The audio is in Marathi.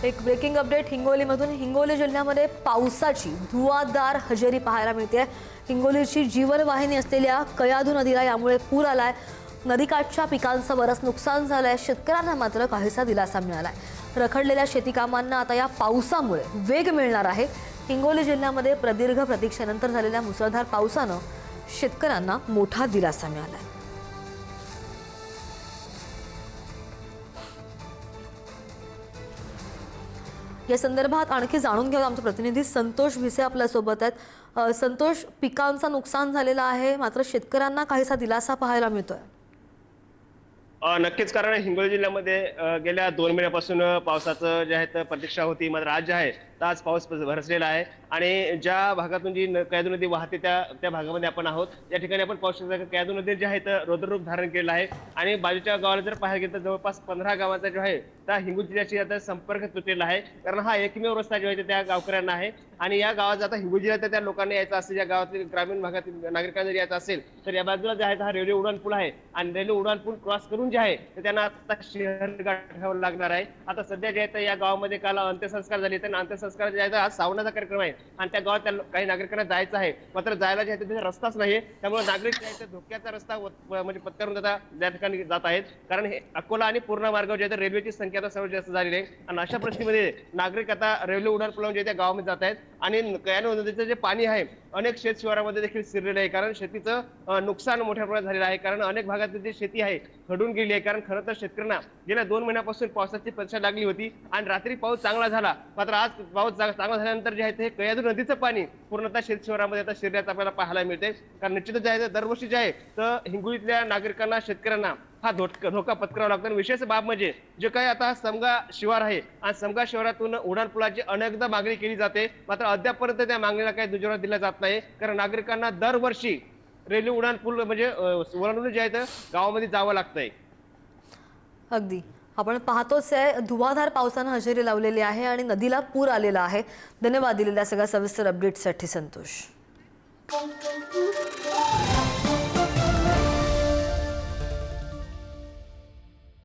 एक ब्रेकिंग अपडेट हिंगोलीमधून। हिंगोली जिल्ह्यामध्ये पावसाची धुवाधार हजेरी पाहायला मिळते। हिंगोलीची जीवनवाहिनी असलेल्या कयाधू नदीला यामुळे पूर आलाय। नदीकाठच्या पिकांचं बरंच नुकसान झालंय। शेतकऱ्यांना मात्र काहीसा दिलासा मिळालाय। रखडलेल्या शेती कामांना आता या पावसामुळे वेग मिळणार आहे। हिंगोली जिल्ह्यामध्ये प्रदीर्घ प्रतीक्षेनंतर झालेल्या मुसळधार पावसानं शेतकऱ्यांना मोठा दिलासा मिळालाय। या संदर्भात आणखी जाणून घेऊ आमचे प्रतिनिधी संतोष भिसे आपल्या सोबत आहेत। संतोष, पिकांचं नुकसान झालेलं आहे, मात्र शेतकऱ्यांना काहीसा दिलासा पाहायला मिळतोय। नक्कीच, कारण हिंगोली जिल्ह्यामध्ये गेल्या 2 महिन्यापासून पावसाचं जे आहे तर प्रतीक्षा होती, मात्र आज जे आहे तर आज पाऊस बरसलेला आहे। आणि ज्या भागातून जी कयाधू नदी वाहते त्या भागामध्ये आपण आहोत। या ठिकाणी आपण पाहू शकता की कयाधू नदी जे आहे तर रौद्ररूप धारण केलेलं आहे। आणि बाजूच्या गावाला जर पाहायला गेलं तर जवळपास 15 गावांचा जो आहे त्या हिंगोली जिल्ह्याशी आता संपर्क तुटलेला आहे, कारण हा एकमेव रस्ता जो आहे त्या गावकऱ्यांना आहे। आणि या गावात आता हिंगोली जिल्ह्यात त्या लोकांना यायचं असेल, या गावातील ग्रामीण भागातील नागरिकांना जर यायचं असेल तर या बाजूला जे आहे हा रेल्वे उड्डाण पूल आहे। आणि रेल्वे उड्डाण पूल क्रॉस करून जे आहे तर त्यांना आता शहर गाठावं लागणार आहे। आता सध्या जे आहे तर या गावामध्ये काल अंत्यसंस्कार झाले, तर अंत्यसंस्कार जे आहे आज सावनाचा कार्यक्रम आहे आणि त्या गावात काही नागरिकांना जायचं आहे, मात्र जायला जे आहे तिथे रस्ताच नाही। त्यामुळे नागरिक जे आहे धोक्याचा रस्ता म्हणजे पत्करून त्या ठिकाणी जात आहेत, कारण हे अकोला आणि पूर्णा मार्गावर जे आहे रेल्वेची संख्या आता सर्वात जास्त झालेली आहे। आणि अशा परिस्थितीमध्ये नागरिक आता रेल्वे उड्डाण पुलावरून जे त्या गावामध्ये जात आहेत। आणि कयाधू नदीचं जे पाणी आहे अनेक शेत शिवारामध्ये देखील शिरलेलं आहे, कारण शेतीचं नुकसान मोठ्या प्रमाणात झालेलं आहे। कारण अनेक भागातली जी शेती आहे खडून गेली आहे, कारण खरं तर शेतकऱ्यांना गेल्या 2 महिन्यापासून पावसाची प्रतीक्षा लागली होती। आणि रात्री पाऊस चांगला झाला, मात्र आज पाऊस चांगला झाल्यानंतर जे आहे ते कयाधू नदीचं पाणी पूर्णतः शेत शिवारामध्ये आता शिरल्याचं आपल्याला पाहायला मिळते। कारण निश्चितच जे आहे दरवर्षी जे आहे तर हिंगोलीतल्या नागरिकांना, शेतकऱ्यांना हा धोका पत्करावा लागतो। विशेष बाब म्हणजे जे काही आता समगा शिवार आहे आणि समगा शिवारातून उड्डाण पुलाची अनेकदा मागणी केली जाते, मात्र अद्यापपर्यंत त्या मागणीला काही दुजोरा दिला जात नाही। कारण नागरिकांना दरवर्षी रेल्वे उड्डाण पूल म्हणजे ओलांडून जे आहे तर गावामध्ये जावं लागतंय। अगदी आपण पाहतोच आहे, धुवाधार पावसानं हजेरी लावलेली आहे आणि नदीला पूर आलेला आहे। धन्यवाद दिलेल्या सगळ्या सविस्तर अपडेटसाठी संतोष।